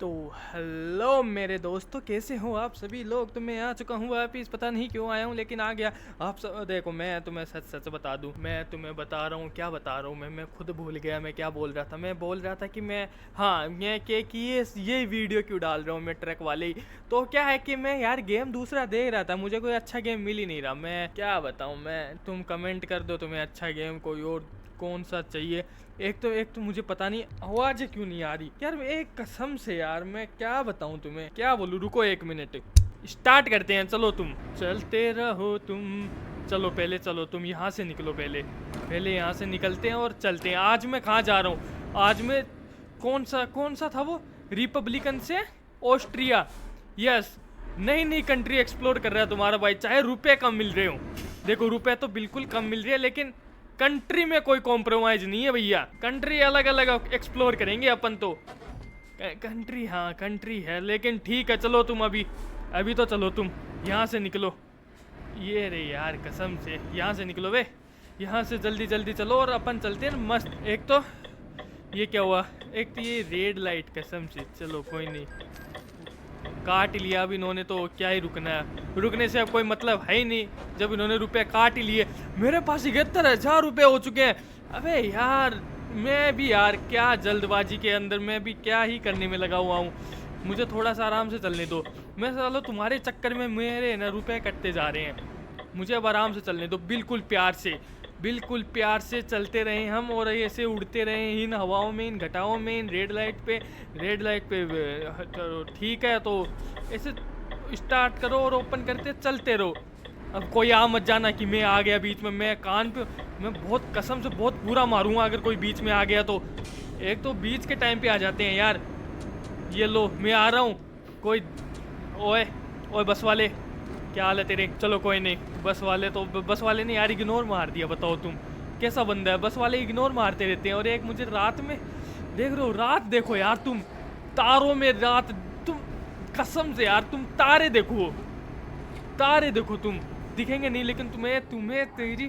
तो हेलो मेरे दोस्तों, कैसे हो आप सभी लोग। तो मैं आ चुका हूँ वापिस, पता नहीं क्यों आया हूँ लेकिन आ गया। आप सब देखो, मैं तुम्हें सच सच बता दूँ, मैं तुम्हें बता रहा हूँ, क्या बता रहा हूँ मैं खुद भूल गया मैं क्या बोल रहा था। मैं बोल रहा था कि मैं, हाँ, मैं कि ये वीडियो क्यों डाल रहा हूँ मैं ट्रक वाले ही। तो क्या है कि मैं यार गेम दूसरा देख रहा था, मुझे कोई अच्छा गेम मिल ही नहीं रहा। मैं क्या बताऊँ, मैं तुम कमेंट कर दो तुम्हें अच्छा गेम कोई और कौन सा चाहिए। एक तो मुझे पता नहीं आवाज़ क्यों नहीं आ रही यार, एक कसम से यार मैं क्या बताऊं तुम्हें, क्या बोलूं। रुको 1 मिनट, स्टार्ट करते हैं। चलो तुम चलते रहो तुम, चलो पहले चलो तुम यहाँ से निकलो, पहले पहले यहाँ से निकलते हैं और चलते हैं। आज मैं कहाँ जा रहा हूँ, आज मैं कौन सा था वो, रिपब्लिकन से ऑस्ट्रिया। यस, नई नई कंट्री एक्सप्लोर कर रहा है तुम्हारा भाई, चाहे रुपए कम मिल रहे हो। देखो रुपए तो बिल्कुल कम मिल रहे हैं, लेकिन कंट्री में कोई कॉम्प्रोमाइज नहीं है भैया। कंट्री अलग अलग एक्सप्लोर करेंगे अपन तो। कंट्री, हाँ कंट्री है, लेकिन ठीक है चलो तुम अभी अभी तो चलो तुम यहाँ से निकलो। ये रे यार, कसम से यहाँ से निकलो वे, यहाँ से जल्दी जल्दी चलो और अपन चलते हैं मस्त। एक तो ये क्या हुआ, एक तो ये रेड लाइट, कसम से। चलो कोई नहीं, काट लिया अब इन्होंने तो क्या ही रुकना है, रुकने से अब कोई मतलब है ही नहीं जब इन्होंने रुपए काट ही लिए। मेरे पास 71,000 रुपये हो चुके हैं। अबे यार, मैं भी यार क्या जल्दबाजी के अंदर मैं भी क्या ही करने में लगा हुआ हूँ। मुझे थोड़ा सा आराम से चलने दो। मैं सालो तुम्हारे चक्कर में मेरे ना रुपए कटते जा रहे हैं। मुझे अब आराम से चलने दो, बिल्कुल प्यार से, बिल्कुल प्यार से चलते रहें हम, और ऐसे उड़ते रहें इन हवाओं में, इन घटाओं में, इन रेड लाइट पे ठीक है। तो ऐसे स्टार्ट करो और ओपन करते चलते रहो। अब कोई आ मत जाना कि मैं आ गया बीच में, मैं कान पे, मैं बहुत कसम से बहुत बुरा मारूंगा अगर कोई बीच में आ गया तो। एक तो बीच के टाइम पे आ जाते हैं यार। ये लो मैं आ रहा हूँ। कोई, ओए ओए बस वाले, क्या हाल है तेरे। चलो कोई नहीं, बस वाले तो बस वाले ने यार इग्नोर मार दिया। बताओ तुम कैसा बंदा है, बस वाले इग्नोर मारते रहते हैं। और एक मुझे रात में देख रहे हो, रात देखो यार तुम, तारों में रात, तुम कसम से यार तुम तारे देखो, तारे देखो तुम, दिखेंगे नहीं लेकिन तुम्हें तुम्हें तेरी,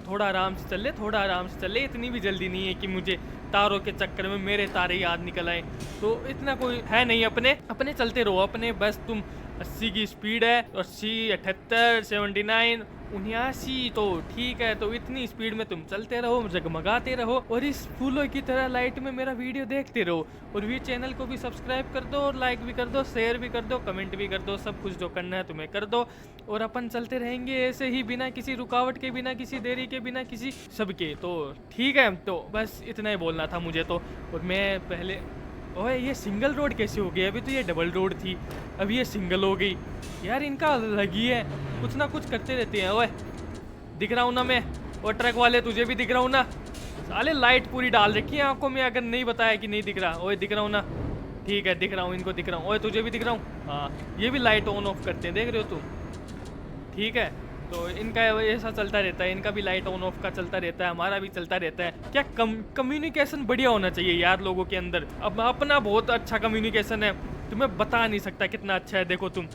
थोड़ा आराम से चले, थोड़ा आराम से चले। इतनी भी जल्दी नहीं है कि मुझे तारों के चक्कर में मेरे तारे याद निकल आए, तो इतना कोई है नहीं। अपने अपने चलते रहो अपने, बस तुम 80 की स्पीड है, 80, 78, 79, 79, तो ठीक है। तो इतनी स्पीड में तुम चलते रहो, जगमगाते रहो और इस फूलों की तरह लाइट में मेरा वीडियो देखते रहो। और भी चैनल को भी सब्सक्राइब कर दो और लाइक भी कर दो, शेयर भी कर दो, कमेंट भी कर दो, सब कुछ जो करना है तुम्हें कर दो। और अपन चलते रहेंगे ऐसे ही, बिना किसी रुकावट के, बिना किसी देरी के, बिना किसी सबके। तो ठीक है, तो बस इतना ही बोलना था मुझे तो। और मैं पहले, ओए ये सिंगल रोड कैसे हो गई, अभी तो ये डबल रोड थी, अभी ये सिंगल हो गई यार। इनका अलग ही है, कुछ ना कुछ करते रहते हैं। ओए दिख रहा हूँ ना मैं, और ट्रक वाले तुझे भी दिख रहा हूँ ना। साले लाइट पूरी डाल रखी है आंखों में, अगर नहीं बताया कि नहीं दिख रहा। ओए दिख रहा हूँ ना, ठीक है दिख रहा हूँ, इनको दिख रहा हूँ। ओए तुझे भी दिख रहा हूँ, हाँ ये भी लाइट ऑन ऑफ करते हैं, देख रहे हो तुम, ठीक है। तो इनका ऐसा चलता रहता है, इनका भी लाइट ऑन ऑफ का चलता रहता है, हमारा भी चलता रहता है। क्या कम्युनिकेशन बढ़िया होना चाहिए यार लोगों के अंदर। अब अपना बहुत अच्छा कम्युनिकेशन है, तुम्हें बता नहीं सकता कितना अच्छा है। देखो तुम,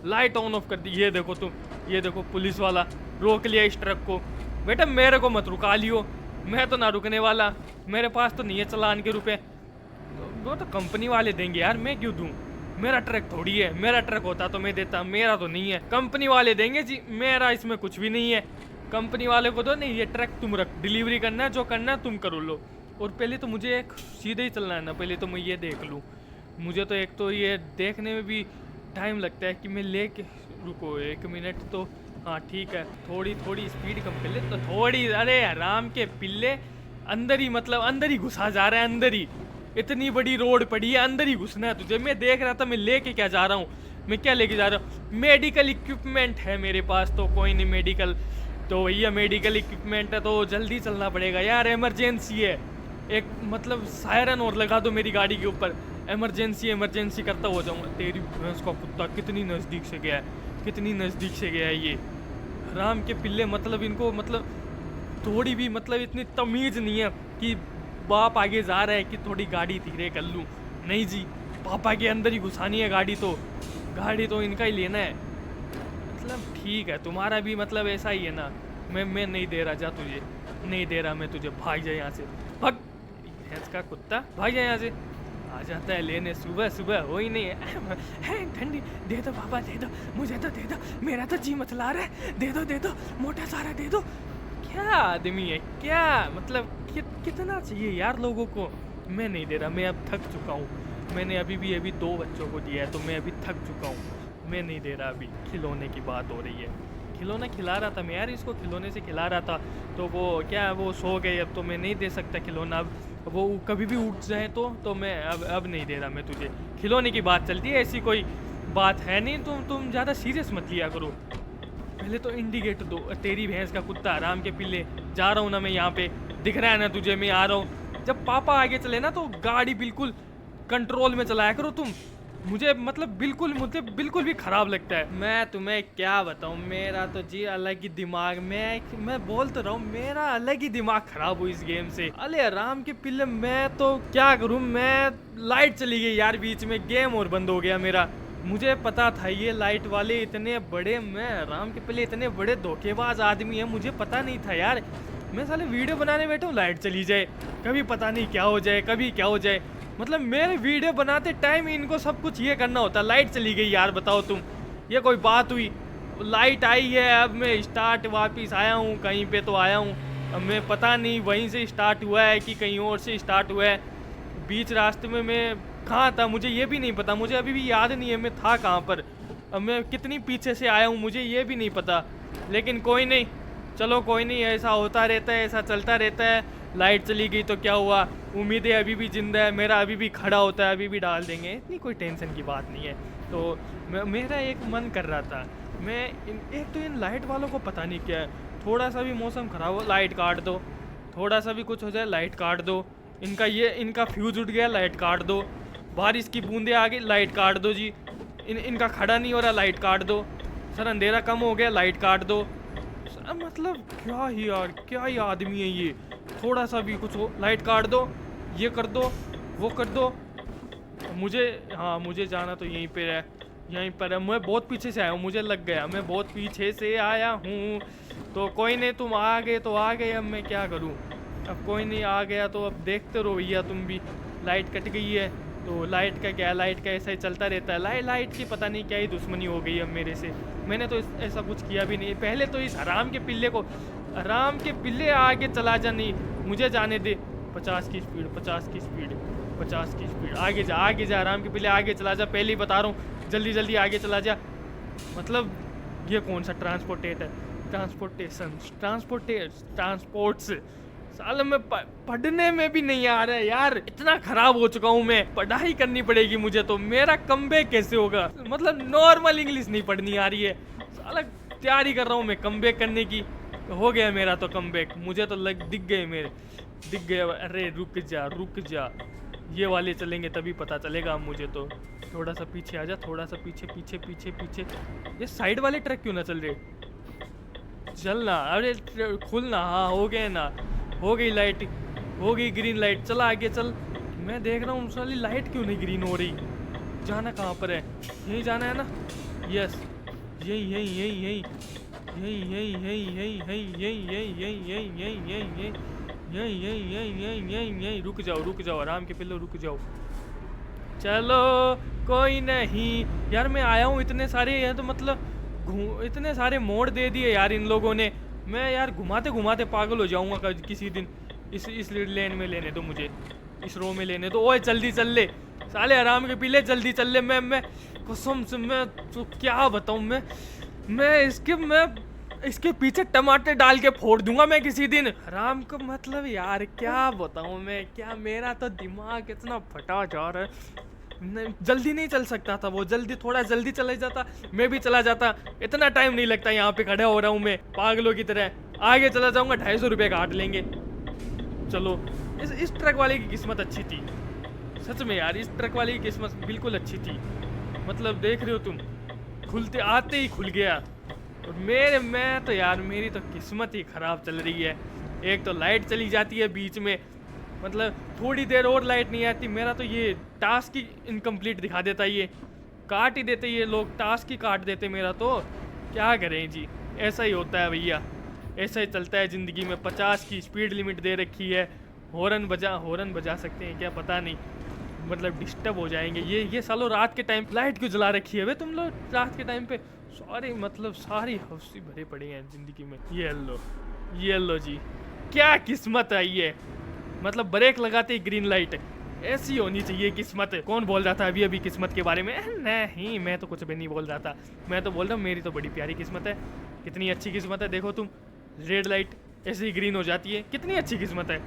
लाइट ऑन ऑफ कर दी, ये देखो तुम, ये देखो पुलिस वाला रोक लिया इस ट्रक को। बेटा मेरे को मत रुका लियो, मैं तो ना रुकने वाला, मेरे पास तो नहीं है चालान के रुपए, वो तो कंपनी वाले देंगे यार, मैं क्यों दूं। मेरा ट्रक थोड़ी है, मेरा ट्रक होता तो मैं देता, मेरा तो नहीं है, कंपनी वाले देंगे जी, मेरा इसमें कुछ भी नहीं है। कंपनी वाले को तो नहीं, ये ट्रक तुम रख, डिलीवरी करना है, जो करना है तुम करो लो। और पहले तो मुझे एक सीधे ही चलना है ना, पहले तो मैं ये देख लूँ। मुझे तो एक तो ये देखने में भी टाइम लगता है कि मैं लेके, रुको 1 मिनट तो, हाँ ठीक है, थोड़ी थोड़ी स्पीड कम कर ले तो थोड़ी। अरे आराम के पिल्ले, अंदर ही मतलब अंदर ही घुसा जा रहा है, अंदर ही, इतनी बड़ी रोड पड़ी है, अंदर ही घुसना है तुझे। मैं देख रहा था मैं लेके क्या जा रहा हूँ, मैं क्या लेके जा रहा हूँ, मेडिकल इक्विपमेंट है मेरे पास। तो कोई नहीं, मेडिकल तो भैया मेडिकल इक्विपमेंट है तो जल्दी चलना पड़ेगा यार, इमरजेंसी है। एक मतलब सायरन और लगा दो मेरी गाड़ी के ऊपर, इमरजेंसी इमरजेंसी करता हो जाऊँगा। तेरी भैंस का कुत्ता कितनी नज़दीक से गया है, कितनी नज़दीक से गया है ये राम के पिल्ले। मतलब इनको मतलब थोड़ी भी मतलब इतनी तमीज़ नहीं है कि बाप आगे जा रहा है कि थोड़ी गाड़ी धीरे कर लूँ। नहीं जी, पापा के अंदर ही घुसानी है गाड़ी, तो गाड़ी तो इनका ही लेना है। मतलब ठीक है, तुम्हारा भी मतलब ऐसा ही है ना। मैं नहीं दे रहा, जा तुझे नहीं दे रहा मैं तुझे, भाग जा यहाँ से, भाग भैंस का कुत्ता, भाग जा यहाँ से। आ जाता है लेने, सुबह सुबह हो ही नहीं है। ठंडी दे दो पापा, दे दो, मुझे तो दे दो, मेरा तो जी मचला रहा है, दे दो मोटा सारा दे दो। क्या आदमी है, क्या मतलब कितना चाहिए यार लोगों को। मैं नहीं दे रहा, मैं अब थक चुका हूँ। मैंने अभी 2 बच्चों को दिया है, तो मैं अभी थक चुका हूँ। मैं नहीं दे रहा अभी। खिलौने की बात हो रही है, खिलौना खिला रहा था मैं यार, इसको खिलौने से खिला रहा था, तो वो क्या वो सो गए, अब तो मैं नहीं दे सकता खिलौना। अब वो कभी भी उठ जाए तो मैं अब नहीं दे रहा मैं तुझे। खिलौने की बात चलती है, ऐसी कोई बात है नहीं। तुम ज़्यादा सीरियस मत लिया करो। पहले तो इंडिकेटर दो। तेरी भैंस का कुत्ता, आराम के पिल्ले, जा रहा हूँ ना मैं यहाँ पे, दिख रहा है ना तुझे मैं आ रहा हूँ। जब पापा आगे चले ना तो गाड़ी बिल्कुल कंट्रोल में चलाया करो तुम। मुझे बिल्कुल भी खराब लगता है। मैं तुम्हें क्या बताऊं, मेरा तो जी अलग ही दिमाग, मैं बोल तो रहा हूँ, मेरा अलग ही दिमाग खराब हुई इस गेम से। अरे आराम के पिल्ले, मैं तो क्या करूं। मैं लाइट चली गई यार बीच में, गेम और बंद हो गया मेरा। मुझे पता था ये लाइट वाले इतने बड़े, मैं आराम के पिल्ले इतने बड़े धोखेबाज आदमी है, मुझे पता नहीं था यार। मैं साले वीडियो बनाने बैठा हूँ, लाइट चली जाए, कभी पता नहीं क्या हो जाए, कभी क्या हो जाए। मतलब मेरे वीडियो बनाते टाइम इनको सब कुछ ये करना होता। लाइट चली गई यार, बताओ तुम, ये कोई बात हुई। लाइट आई है, अब मैं स्टार्ट वापस आया हूँ, कहीं पे तो आया हूँ। अब मैं पता नहीं वहीं से स्टार्ट हुआ है कि कहीं और से स्टार्ट हुआ है। बीच रास्ते में मैं कहाँ था मुझे ये भी नहीं पता, मुझे अभी भी याद नहीं है मैं था कहाँ पर। अब मैं कितनी पीछे से आया हूँ मुझे ये भी नहीं पता। लेकिन कोई नहीं, चलो कोई नहीं, ऐसा होता रहता है, ऐसा चलता रहता है। लाइट चली गई तो क्या हुआ, उम्मीदें अभी भी जिंदा है, मेरा अभी भी खड़ा होता है, अभी भी डाल देंगे, इतनी कोई टेंशन की बात नहीं है। तो मेरा एक मन कर रहा था, एक तो इन लाइट वालों को पता नहीं क्या है, थोड़ा सा भी मौसम खराब हो लाइट काट दो, थोड़ा सा भी कुछ हो जाए लाइट काट दो। इनका फ्यूज उठ गया, लाइट काट दो। बारिश की बूंदें आ गई, लाइट काट दो जी। इनका खड़ा नहीं हो रहा, लाइट काट दो। सर अंधेरा कम हो गया, लाइट काट दो। मतलब क्या ही यार, क्या ही आदमी है ये। थोड़ा सा भी कुछ हो लाइट काट दो, ये कर दो, वो कर दो। मुझे जाना तो यहीं पर है। मैं बहुत पीछे से आया हूँ, मुझे लग गया मैं बहुत पीछे से आया हूँ। तो कोई नहीं, तुम आ गए तो आ गए, अब मैं क्या करूँ। अब कोई नहीं, आ गया तो अब देखते रहो भैया तुम भी। लाइट कट गई है तो लाइट का क्या, लाइट का ऐसा ही चलता रहता है। लाइट की पता नहीं क्या ही दुश्मनी हो गई अब मेरे से। मैंने तो ऐसा कुछ किया भी नहीं। पहले तो इस आराम के पिल्ले आगे चला जा, नहीं मुझे जाने दे। 50 की स्पीड, आगे जा आराम के पिल्ले, आगे चला जा, पहले ही बता रहा हूँ, जल्दी आगे चला जा। मतलब ये कौन सा ट्रांसपोर्ट्स साल में पढ़ने में भी नहीं आ रहा है यार। इतना खराब हो चुका हूँ मैं, पढ़ाई करनी पड़ेगी मुझे। तो मेरा कमबैक कैसे होगा, मतलब नॉर्मल इंग्लिश नहीं पढ़नी आ रही है। साला तैयारी कर रहा हूँ मैं कमबैक करने की, हो गया मेरा तो कमबैक। मुझे तो दिख गए। अरे रुक जा, ये वाले चलेंगे तभी पता चलेगा मुझे। तो थोड़ा सा पीछे आ जा, थोड़ा सा पीछे। ये साइड वाले ट्रक क्यों ना चल रहे, चलना, अरे खुलना। हाँ हो गए ना, हो गई लाइट, हो गई ग्रीन लाइट, चला आगे चल। मैं देख रहा हूँ साली लाइट क्यों नहीं ग्रीन हो रही। जाना कहाँ पर है, यहीं जाना है ना। यस, यही। रुक जाओ आराम के पिल्लो, रुक जाओ। चलो कोई नहीं यार, मैं आया हूँ, इतने सारे हैं तो मतलब इतने सारे मोड़ दे दिए यार इन लोगों ने। मैं यार घुमाते पागल हो जाऊंगा किसी दिन। इस लेन में लेने दो मुझे, इस रो में लेने दो। ओए जल्दी चल ले साले आराम के पीले, जल्दी चल ले। मैं कसम से मैं तो क्या बताऊं, मैं इसके पीछे टमाटर डाल के फोड़ दूंगा मैं किसी दिन। आराम को मतलब यार क्या बताऊं मैं, क्या मेरा तो दिमाग इतना फटा जा रहा है। जल्दी नहीं चल सकता था वो, थोड़ा जल्दी चला जाता, मैं भी चला जाता। इतना टाइम नहीं लगता, यहाँ पे खड़ा हो रहा हूँ मैं पागलों की तरह। आगे चला जाऊंगा, 250 रुपये काट लेंगे। चलो इस ट्रक वाले की किस्मत अच्छी थी, सच में यार, इस ट्रक वाले की किस्मत बिल्कुल अच्छी थी। मतलब देख रहे हो तुम, खुलते आते ही खुल गया। और मैं तो यार, मेरी तो किस्मत ही खराब चल रही है। एक तो लाइट चली जाती है बीच में, मतलब थोड़ी देर और लाइट नहीं आती, मेरा तो ये टास्क ही इनकम्प्लीट दिखा देता। ये काट ही देते, ये लोग टास्क ही काट देते मेरा। तो क्या करें जी, ऐसा ही होता है भैया, ऐसा ही चलता है ज़िंदगी में। 50 की स्पीड लिमिट दे रखी है। हॉर्न बजा सकते हैं क्या, पता नहीं। मतलब डिस्टर्ब हो जाएंगे। ये सालों रात के टाइम लाइट क्यों जला रखी है बे तुम लोग रात के टाइम पे? सारी मतलब सारी हौसी भरे पड़े हैं जिंदगी में। ये लो जी, क्या किस्मत आई है। मतलब ब्रेक लगाते ही ग्रीन लाइट, ऐसी होनी चाहिए किस्मत। कौन बोल रहा था अभी अभी किस्मत के बारे में? नहीं, मैं तो कुछ भी नहीं बोल रहा था। मैं तो बोल रहा हूँ मेरी तो बड़ी प्यारी किस्मत है। कितनी अच्छी किस्मत है, देखो तुम, रेड लाइट ऐसे ही ग्रीन हो जाती है, कितनी अच्छी किस्मत है।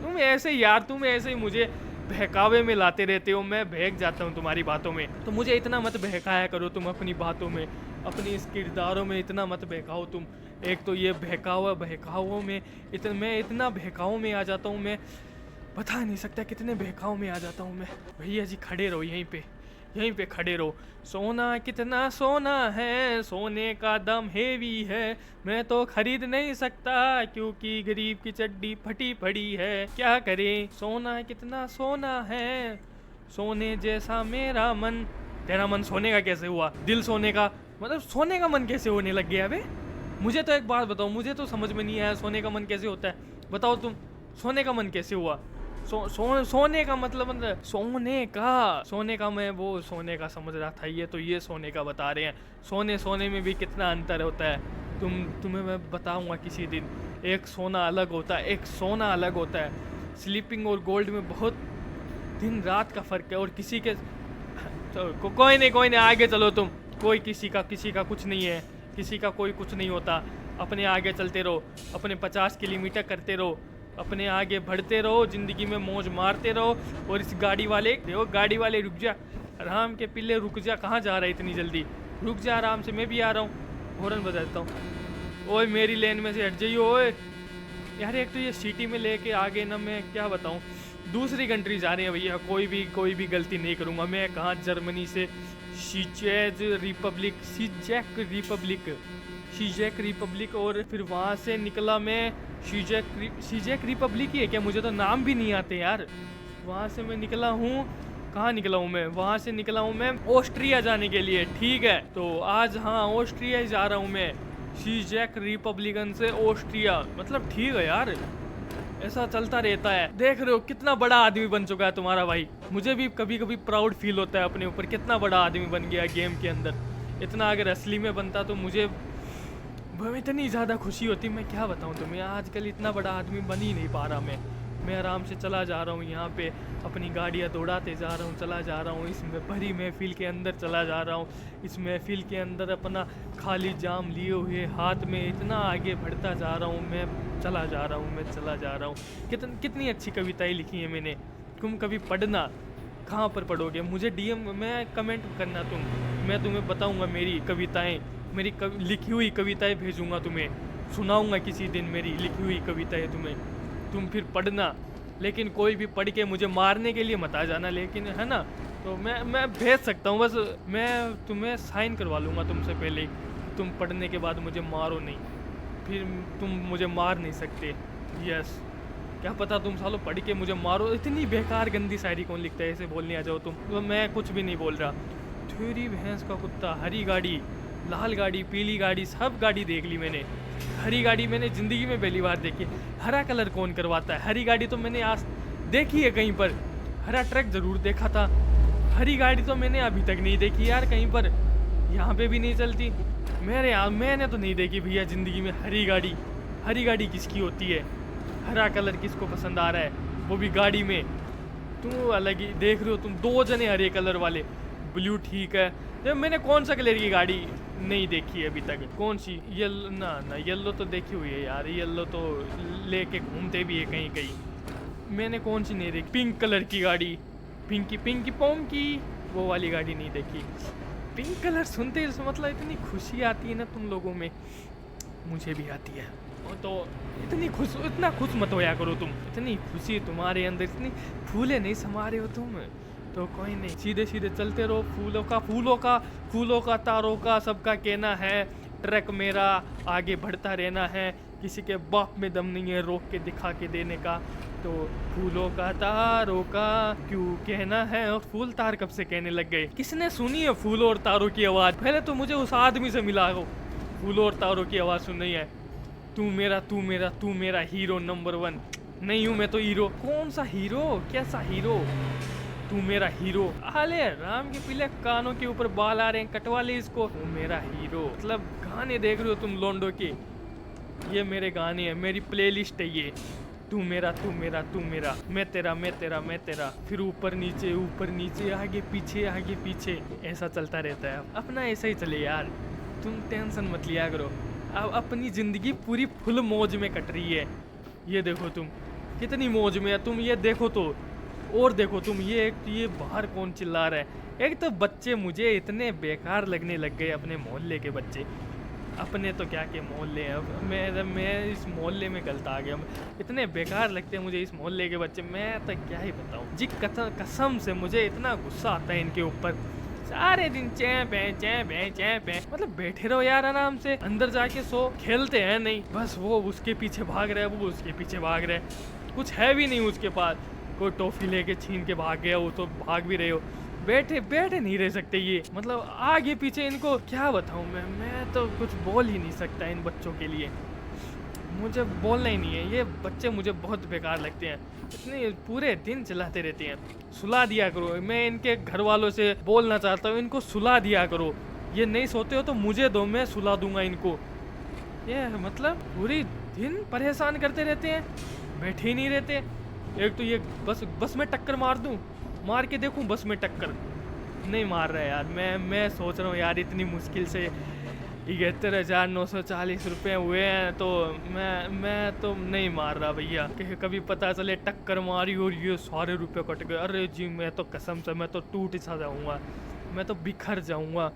तुम ऐसे यार, तुम ऐसे ही मुझे बहकावे में लाते रहते हो, मैं बहक जाता हूँ तुम्हारी बातों में। तो मुझे इतना मत बहकाया करो तुम अपनी बातों में, अपनी इस किरदारों में इतना मत बहकाओ तुम। एक तो ये बहकाओ में मैं इतना बहकाओ में आ जाता हूँ, मैं बता नहीं सकता कितने बहकाव में आ जाता हूँ मैं। भैया जी खड़े रहो यहीं पे खड़े रहो। सोना कितना सोना है, सोने का दाम हेवी है, मैं तो खरीद नहीं सकता क्योंकि गरीब की चड्डी फटी पड़ी है। क्या करें, सोना कितना सोना है, सोने जैसा मेरा मन। तेरा मन सोने का कैसे हुआ? दिल सोने का मतलब सोने का मन कैसे होने लग गया बे? मुझे तो एक बात बताओ, मुझे तो समझ में नहीं आया सोने का मन कैसे होता है। बताओ तुम, सोने का मन कैसे हुआ? सोने का मतलब सोने का मैं वो सोने का समझ रहा था, ये सोने का बता रहे हैं। सोने में भी कितना अंतर होता है, तुम्हें मैं बताऊंगा किसी दिन। एक सोना अलग होता है, एक सोना अलग होता है। स्लीपिंग और गोल्ड में बहुत दिन रात का फर्क है। और किसी के कोई नहीं आगे चलो तुम। कोई किसी का कुछ नहीं है, किसी का कोई कुछ नहीं होता। अपने आगे चलते रहो, अपने 50 किलोमीटर करते रहो, अपने आगे बढ़ते रहो, जिंदगी में मौज मारते रहो। और इस गाड़ी वाले रुक जा, आराम के पिल्ले रुक जा, कहाँ जा रहा है इतनी जल्दी? रुक जा आराम से, मैं भी आ रहा हूँ। हॉर्न बजाता हूँ। ओए मेरी लेन में से हट जाइयो ओए। यार एक तो ये सिटी में लेके आगे ना, मैं क्या बताऊँ, दूसरी कंट्री जा रहे हैं भैया। कोई भी गलती नहीं करूँगा मैं। कहाँ, जर्मनी से शीजैक रिपब्लिक और फिर वहाँ से निकला मैं शीजैक रिपब्लिक ही है क्या? मुझे तो नाम भी नहीं आते यार। वहाँ से मैं निकला हूँ, कहाँ निकला हूँ मैं? वहाँ से निकला हूँ मैं ऑस्ट्रिया जाने के लिए। ठीक है, तो आज हाँ ऑस्ट्रिया ही जा रहा हूँ मैं, शीजैक रिपब्लिकन से ऑस्ट्रिया। मतलब ठीक है यार, ऐसा चलता रहता है। देख रहे हो कितना बड़ा आदमी बन चुका है तुम्हारा भाई। मुझे भी कभी कभी प्राउड फील होता है अपने ऊपर, कितना बड़ा आदमी बन गया गेम के अंदर। इतना अगर असली में बनता तो मुझे इतनी ज़्यादा खुशी होती, मैं क्या बताऊँ तुम्हें। आजकल इतना बड़ा आदमी बन ही नहीं पा रहा मैं आराम से चला जा रहा हूँ यहाँ पे, अपनी गाड़ियाँ दौड़ाते जा रहा हूँ, चला जा रहा हूँ, इस भरी महफिल के अंदर चला जा रहा हूँ। इस महफिल के अंदर अपना खाली जाम लिए हुए हाथ में इतना आगे बढ़ता जा रहा हूँ, मैं चला जा रहा हूँ। कितनी अच्छी कविताएं लिखी हैं मैंने। तुम कभी पढ़ना, कहाँ पर पढ़ोगे? मुझे DM में कमेंट करना तुम, मैं तुम्हें बताऊँगा मेरी कविताएँ, मेरी लिखी हुई कविताएं भेजूंगा तुम्हें, सुनाऊंगा किसी दिन मेरी लिखी हुई कविताएं तुम्हें, तुम फिर पढ़ना। लेकिन कोई भी पढ़ के मुझे मारने के लिए मत आ जाना, लेकिन है ना। तो मैं भेज सकता हूँ, बस मैं तुम्हें साइन करवा लूँगा तुमसे पहले। तुम पढ़ने के बाद मुझे मारो नहीं, फिर तुम मुझे मार नहीं सकते। यस, क्या पता तुम सालों पढ़ के मुझे मारो। इतनी बेकार गंदी शायरी कौन लिखता है, ऐसे बोलने आ जाओ तुम। तो मैं कुछ भी नहीं बोल रहा। तेरी भैंस का कुत्ता, हरी गाड़ी, लाल गाड़ी, पीली गाड़ी, सब गाड़ी देख ली मैंने। हरी गाड़ी मैंने ज़िंदगी में पहली बार देखी। हरा कलर कौन करवाता है? हरी गाड़ी तो मैंने आज देखी है कहीं पर, हरा ट्रक ज़रूर देखा था, हरी गाड़ी तो मैंने अभी तक नहीं देखी यार कहीं पर। यहाँ पे भी नहीं चलती मेरे यहाँ, मैंने तो नहीं देखी भैया ज़िंदगी में हरी गाड़ी। हरी गाड़ी किसकी होती है? हरा कलर किसको पसंद आ रहा है, वो भी गाड़ी में? तुम अलग ही देख रहे हो तुम, 2 जने हरे कलर वाले। ब्लू ठीक है, जब मैंने कौन सा कलर की गाड़ी नहीं देखी है अभी तक? कौन सी? येलो ना येलो तो देखी हुई है यार, येलो तो लेके घूमते भी है कहीं कहीं। मैंने कौन सी नहीं देखी? पिंक कलर की गाड़ी, पिंकी पोम की, वो वाली गाड़ी नहीं देखी। पिंक कलर सुनते ही मतलब इतनी खुशी आती है ना तुम लोगों में, मुझे भी आती है। तो इतना खुश मत होया करो तुम। इतनी खुशी तुम्हारे अंदर, इतनी फूले नहीं समा रहे हो तुम। तो कोई नहीं, सीधे सीधे चलते रहो। फूलों का तारों का सबका कहना है, ट्रक मेरा आगे बढ़ता रहना है। किसी के बाप में दम नहीं है रोक के दिखा के देने का। तो फूलों का तारों का क्यों कहना है, और फूल तार कब से कहने लग गए? किसने सुनी है फूलों और तारों की आवाज़? पहले तो मुझे उस आदमी से मिला हो, फूलों और तारों की आवाज़ सुन रही है। तू मेरा हीरो नंबर 1। नहीं हूँ मैं तो हीरो। कौन सा हीरो? कैसा हीरो? तू मेरा हीरो। अले राम के पीले कानों के ऊपर बाल आ रहे हैं, कटवा ले इसको। तू मेरा हीरो मतलब गाने देख रहे हो तुम लोंडो के, ये मेरे गाने हैं, मेरी प्लेलिस्ट है ये। तू मेरा तू मेरा तू मेरा, मैं तेरा मैं तेरा मैं तेरा, फिर ऊपर नीचे आगे पीछे ऐसा चलता रहता है। अपना ऐसा ही चले यार, तुम टेंशन मत लिया करो। अब अपनी जिंदगी पूरी फुल मौज में कट रही है। ये देखो तुम कितनी मौज में है, तुम ये देखो तो, और देखो तुम ये बाहर कौन चिल्ला रहा है। एक तो बच्चे मुझे इतने बेकार लगने लग गए, अपने मोहल्ले के बच्चे। अपने तो क्या के मोहल्ले हैं, अब मैं इस मोहल्ले में गलत आ गया। इतने बेकार लगते हैं मुझे इस मोहल्ले के बच्चे, मैं तो क्या ही बताऊं जी। कसम से मुझे इतना गुस्सा आता है इनके ऊपर। सारे दिन चैंप है, मतलब बैठे रहो यार आराम से, अंदर जाके सो। खेलते हैं नहीं, बस वो उसके पीछे भाग रहा है, वो उसके पीछे भाग रहा है, कुछ है भी नहीं उसके पास। कोई टॉफी लेके छीन के भाग गया, वो तो भाग भी रहे हो। बैठे नहीं रह सकते ये, मतलब आगे पीछे इनको क्या बताऊं मैं तो कुछ बोल ही नहीं सकता इन बच्चों के लिए। मुझे बोलना ही नहीं है, ये बच्चे मुझे बहुत बेकार लगते हैं। इतने पूरे दिन चलाते रहते हैं। सुला दिया करो, मैं इनके घर वालों से बोलना चाहता हूँ, इनको सुला दिया करो। ये नहीं सोते हो तो मुझे दो, मैं सुला दूंगा इनको। ये मतलब पूरी दिन परेशान करते रहते हैं, बैठे ही नहीं रहते। एक तो ये बस में टक्कर मार दूं, मार के देखूं बस में टक्कर, नहीं मार रहा है यार। मैं सोच रहा हूँ यार, इतनी मुश्किल से 71,940 रुपये हुए हैं, तो मैं तो नहीं मार रहा भैया। कभी पता चले टक्कर मारी और ये सारे रुपए कट गए, अरे जी मैं तो कसम से मैं तो टूट सा जाऊँगा, मैं तो बिखर जाऊँगा।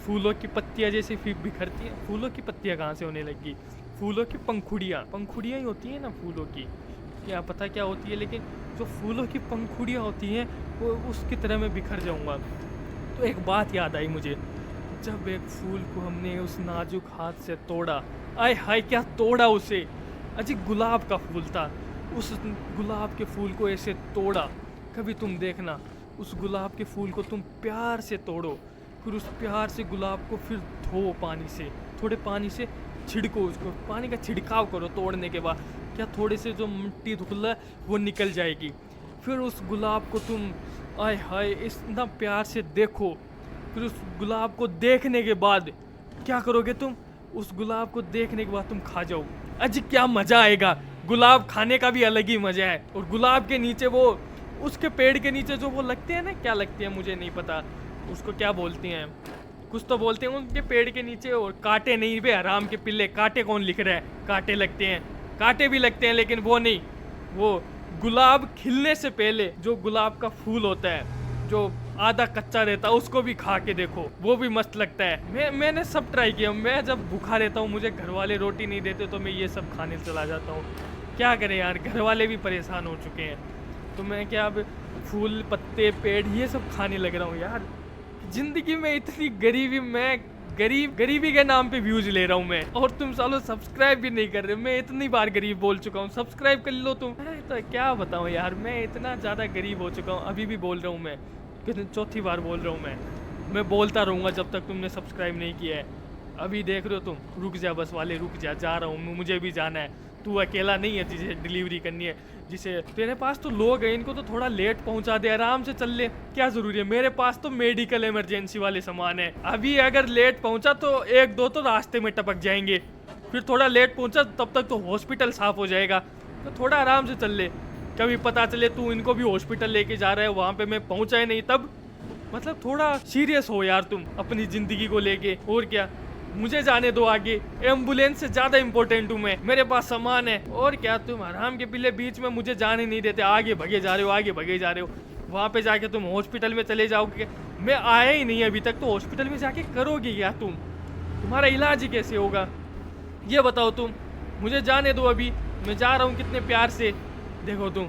फूलों की पत्तियाँ जैसे बिखरती हैं, फूलों की पत्तियाँ कहाँ से होने लगी, फूलों की पंखुड़ियाँ ही होती हैं ना फूलों की, क्या पता क्या होती है, लेकिन जो फूलों की पंखुड़ियाँ होती हैं वो उसकी तरह मैं बिखर जाऊँगा। तो एक बात याद आई मुझे, जब एक फूल को हमने उस नाजुक हाथ से तोड़ा, आय हाय क्या तोड़ा उसे, अजी गुलाब का फूल था, उस गुलाब के फूल को ऐसे तोड़ा। कभी तुम देखना, उस गुलाब के फूल को तुम प्यार से तोड़ो, फिर उस प्यार से गुलाब को फिर धो पानी से, थोड़े पानी से छिड़को, उसको पानी का छिड़काव करो तोड़ने के बाद, क्या थोड़े से जो मिट्टी धुला है वो निकल जाएगी। फिर उस गुलाब को तुम आय हाय इतना प्यार से देखो, फिर उस गुलाब को देखने के बाद क्या करोगे तुम, उस गुलाब को देखने के बाद तुम खा जाओ, अजी क्या मज़ा आएगा। गुलाब खाने का भी अलग ही मज़ा है। और गुलाब के नीचे वो उसके पेड़ के नीचे जो वो लगते हैं ना, क्या लगते हैं मुझे नहीं पता, उसको क्या बोलते हैं, कुछ तो बोलते हैं उनके पेड़ के नीचे। और कांटे नहीं बे हराम के पिल्ले, कांटे कौन लिख रहा है, कांटे लगते हैं, कांटे भी लगते हैं, लेकिन वो नहीं, वो गुलाब खिलने से पहले जो गुलाब का फूल होता है जो आधा कच्चा रहता है, उसको भी खा के देखो, वो भी मस्त लगता है। मैंने सब ट्राई किया। मैं जब भूखा रहता हूँ, मुझे घर वाले रोटी नहीं देते, तो मैं ये सब खाने चला जाता हूँ। क्या करें यार, घर वाले भी परेशान हो चुके हैं, तो मैं क्या अब फूल पत्ते पेड़ ये सब खाने लग रहा हूँ यार। जिंदगी में इतनी गरीबी, मैं गरीबी के नाम पे व्यूज ले रहा हूँ मैं, और तुम सालों सब्सक्राइब भी नहीं कर रहे। मैं इतनी बार गरीब बोल चुका हूँ, सब्सक्राइब कर लो तुम। तो क्या बताऊँ यार, मैं इतना ज़्यादा गरीब हो चुका हूँ। अभी भी बोल रहा हूँ मैं, कितनी चौथी बार बोल रहा हूँ मैं बोलता रहूँगा जब तक तुमने सब्सक्राइब नहीं किया है। अभी देख रहे हो तुम, रुक जा बस वाले, रुक जा रहा हूँ, मुझे भी जाना है। तू अकेला नहीं है जिसे डिलीवरी करनी है, जिसे तेरे पास तो लोग हैं, इनको तो थोड़ा लेट पहुंचा दे, आराम से चल ले, क्या जरूरी है। मेरे पास तो मेडिकल इमरजेंसी वाले सामान है, अभी अगर लेट पहुंचा तो 1-2 तो रास्ते में टपक जाएंगे, फिर थोड़ा लेट पहुंचा तब तक तो हॉस्पिटल साफ हो जाएगा, तो थोड़ा आराम से चल ले। कभी पता चले तू इनको भी हॉस्पिटल लेके जा रहा है, वहाँ पे मैं पहुंचा ही नहीं, तब मतलब थोड़ा सीरियस हो यार तुम अपनी जिंदगी को लेके। और क्या, मुझे जाने दो आगे, एम्बुलेंस से ज्यादा इंपॉर्टेंट हूँ मैं, मेरे पास सामान है। और क्या, तुम आराम के पिल्ले बीच में मुझे जाने नहीं देते, आगे भगे जा रहे हो, वहाँ पे जाके तुम हॉस्पिटल में चले जाओगे। मैं आया ही नहीं अभी तक, तो हॉस्पिटल में जाके करोगे क्या तुम, तुम्हारा इलाज ही कैसे होगा ये बताओ तुम। मुझे जाने दो अभी, मैं जा रहा हूँ कितने प्यार से। देखो तुम,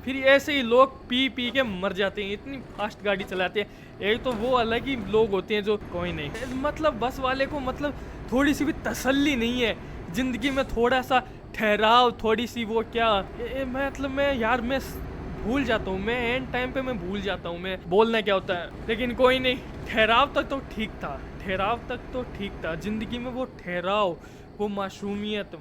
फिर ऐसे ही लोग पी के मर जाते हैं, इतनी फास्ट गाड़ी चलाते हैं। एक तो वो अलग ही लोग होते हैं जो कोई नहीं, मतलब बस वाले को मतलब थोड़ी सी भी तसल्ली नहीं है जिंदगी में, थोड़ा सा ठहराव, थोड़ी सी वो क्या मतलब मैं भूल जाता हूँ, मैं एंड टाइम पे मैं भूल जाता हूँ मैं बोलना क्या होता है। लेकिन कोई नहीं, ठहराव तक तो ठीक था, जिंदगी में वो ठहराव, वो मासूमियत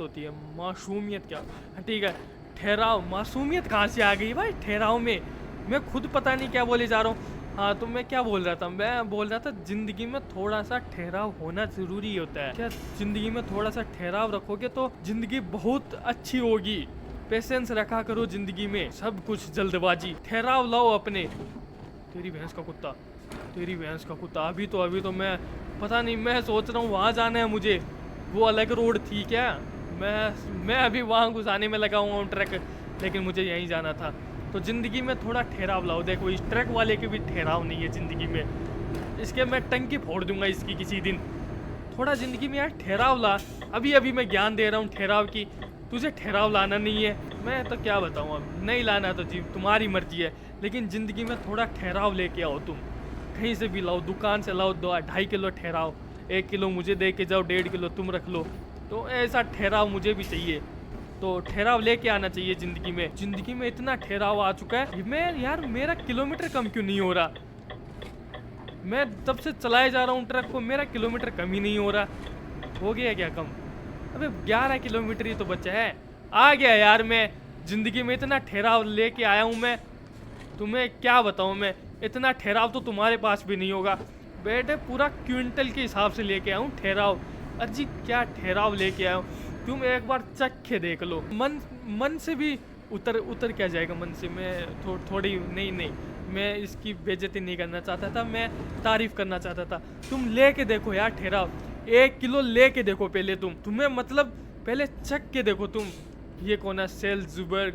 होती है, मासूमियत क्या, ठीक है ठहराव, मासूमियत कहाँ से आ गई भाई ठहराव में। मैं खुद पता नहीं क्या बोले जा रहा हूँ। हाँ, तो मैं क्या बोल रहा था, मैं बोल रहा था जिंदगी में थोड़ा सा ठहराव होना जरूरी होता है। क्या जिंदगी में थोड़ा सा ठहराव रखोगे तो जिंदगी बहुत अच्छी होगी। पेशेंस रखा करो जिंदगी में, सब कुछ जल्दबाजी, ठहराव लाओ अपने। तेरी भैंस का कुत्ता, तेरी भैंस का कुत्ता। अभी तो मैं पता नहीं, मैं सोच रहा हूँ वहाँ जाना है मुझे। वो अलग रोड थी क्या? मैं अभी वहाँ घुसाने में लगा हुआ हूँ ट्रक, लेकिन मुझे यहीं जाना था। तो ज़िंदगी में थोड़ा ठहराव लाओ। देखो इस ट्रक वाले के भी ठहराव नहीं है ज़िंदगी में। इसके मैं टंकी फोड़ दूंगा इसकी किसी दिन। थोड़ा ज़िंदगी में यार ठहराव ला। अभी मैं ज्ञान दे रहा हूँ ठहराव की, तुझे ठहराव लाना नहीं है। मैं तो क्या बताऊँ, अब नहीं लाना तो जी तुम्हारी मर्जी है, लेकिन ज़िंदगी में थोड़ा ठहराव लेके आओ तुम। कहीं से भी लाओ, दुकान से लाओ 2-2.5 किलो ठहराव, 1 किलो मुझे दे के जाओ, 1.5 किलो तुम रख लो। तो ऐसा ठहराव मुझे भी चाहिए। तो ठहराव लेके आना चाहिए ज़िंदगी में। ज़िंदगी में इतना ठहराव आ चुका है, मैं यार मेरा किलोमीटर कम क्यों नहीं हो रहा? मैं तब से चलाए जा रहा हूँ ट्रक को, मेरा किलोमीटर कम ही नहीं हो रहा। हो गया क्या कम? अबे 11 किलोमीटर ही तो बचा है। आ गया यार, मैं ज़िंदगी में इतना ठहराव लेके आया हूँ। मैं तुम्हें क्या बताऊँ, मैं इतना ठहराव तो तुम्हारे पास भी नहीं होगा। बेटे पूरा क्विंटल के हिसाब से लेके आया हूँ ठहराव। अजी क्या ठहराव लेके आया हूँ, तुम एक बार चख के देख लो। मन से भी उतर क्या जाएगा मन से। मैं थोड़ी नहीं, मैं इसकी बेइज्जती नहीं करना चाहता था, मैं तारीफ करना चाहता था। तुम लेके देखो यार ठहराव, 1 किलो लेके देखो पहले तुम्हें मतलब पहले चख के देखो तुम। ये कौन है? सेल्सबर्ग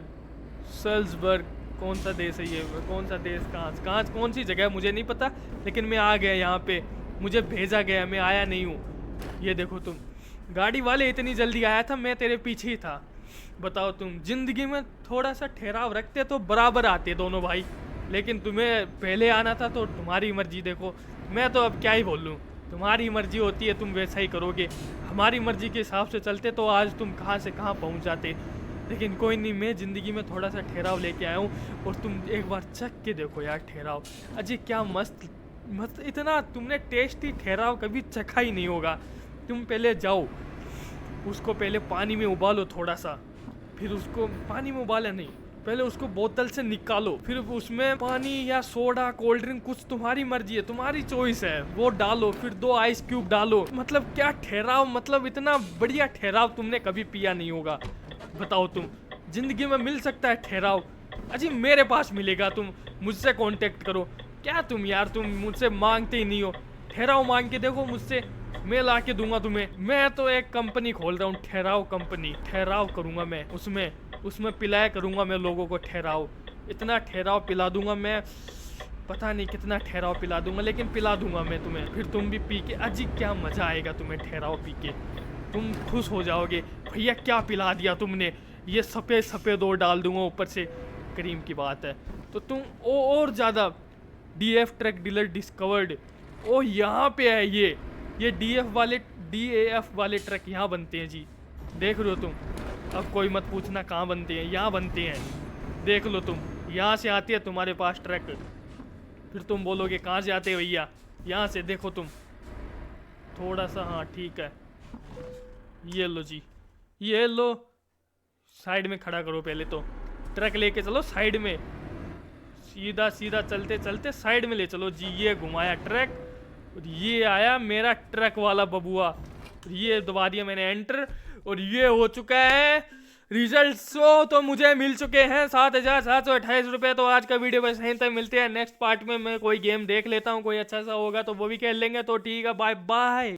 कौन सा देश है ये? कौन सा देश, कहाँ कौन सी जगह है मुझे नहीं पता, लेकिन मैं आ गया यहाँ पे, मुझे भेजा गया, मैं आया नहीं हूँ। ये देखो तुम, गाड़ी वाले इतनी जल्दी आया था, मैं तेरे पीछे ही था। बताओ तुम, जिंदगी में थोड़ा सा ठहराव रखते तो बराबर आते दोनों भाई, लेकिन तुम्हें पहले आना था तो तुम्हारी मर्जी। देखो मैं तो अब क्या ही बोल लूँ, तुम्हारी मर्जी होती है, तुम वैसा ही करोगे। हमारी मर्जी के हिसाब से चलते तो आज तुम कहाँ से कहाँ पहुँच जाते। लेकिन कोई नहीं, मैं ज़िंदगी में थोड़ा सा ठहराव लेके आया हूँ, और तुम एक बार चख के देखो यार ठहराव। अजी क्या मस्त, इतना तुमने टेस्टी ठहराव कभी चखा ही नहीं होगा। तुम पहले जाओ, उसको पहले पानी में उबालो थोड़ा सा, फिर उसको पानी में उबाला नहीं, पहले उसको बोतल से निकालो, फिर उसमें पानी या सोडा, कोल्ड ड्रिंक, कुछ तुम्हारी मर्जी है, तुम्हारी चॉइस है, वो डालो, फिर 2 आइस क्यूब डालो। मतलब क्या ठहराव, मतलब इतना बढ़िया ठहराव तुमने कभी पिया नहीं होगा। बताओ तुम, जिंदगी में मिल सकता है ठहराव? अजी मेरे पास मिलेगा, तुम मुझसे कांटेक्ट करो। क्या तुम यार, तुम मुझसे मांगते ही नहीं हो। ठहराव मांग के देखो मुझसे, मैं ला के दूंगा तुम्हें। मैं तो एक कंपनी खोल रहा हूँ, ठहराव कंपनी। ठहराव करूंगा मैं, उसमें पिलाया करूंगा मैं लोगों को ठहराव। इतना ठहराव पिला दूंगा मैं, पता नहीं कितना ठहराव पिला दूंगा, लेकिन पिला दूंगा मैं तुम्हें। फिर तुम भी पी के, अजी क्या मजा आएगा तुम्हें ठहराव पी के, तुम खुश हो जाओगे। भैया क्या पिला दिया तुमने, ये सफ़ेद और डाल दूंगा ऊपर से, क्रीम की बात है तो तुम और ज़्यादा। DF ट्रक डीलर डिस्कवर्ड, ओ यहाँ पे है ये DAF वाले ट्रक यहाँ बनते हैं जी। देख लो तुम, अब कोई मत पूछना कहाँ बनते हैं, यहाँ बनते हैं। देख लो तुम, यहाँ से आती है तुम्हारे पास ट्रक, फिर तुम बोलोगे कहाँ से आते हैं भैया, यहाँ से। देखो तुम थोड़ा सा, हाँ ठीक है, ये लो जी, ये लो। साइड में खड़ा करो पहले तो, ट्रक लेके चलो साइड में, सीधा सीधा चलते चलते साइड में ले चलो जी। ये घुमाया ट्रक, और ये आया मेरा ट्रक वाला बबुआ, ये दबा दिया मैंने एंटर, और ये हो चुका है रिजल्ट शो। तो मुझे मिल चुके हैं 7,728 रुपये। तो आज का वीडियो बस यहीं तक, मिलते हैं नेक्स्ट पार्ट में। मैं कोई गेम देख लेता हूँ, कोई अच्छा सा होगा तो वो भी खेल लेंगे। तो ठीक है, बाय बाय।